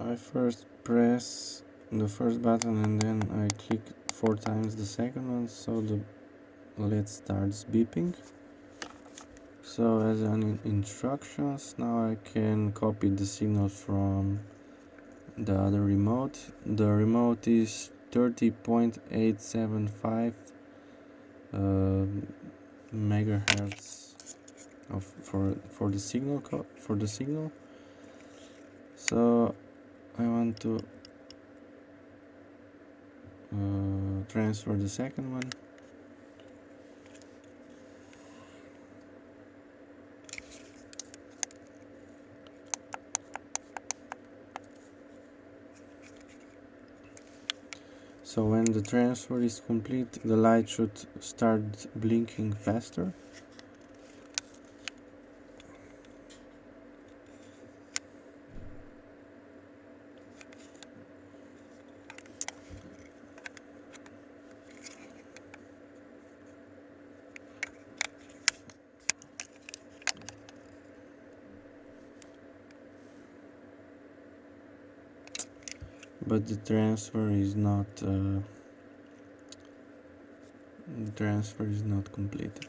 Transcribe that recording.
I first press the first button and then I click 4 times the second one, so the LED starts beeping. So as an instructions, now I can copy the signal from the other remote. The remote is 30.875 megahertz for the signal So I want to transfer the second one. So when the transfer is complete, the light should start blinking faster. But the transfer is not completed.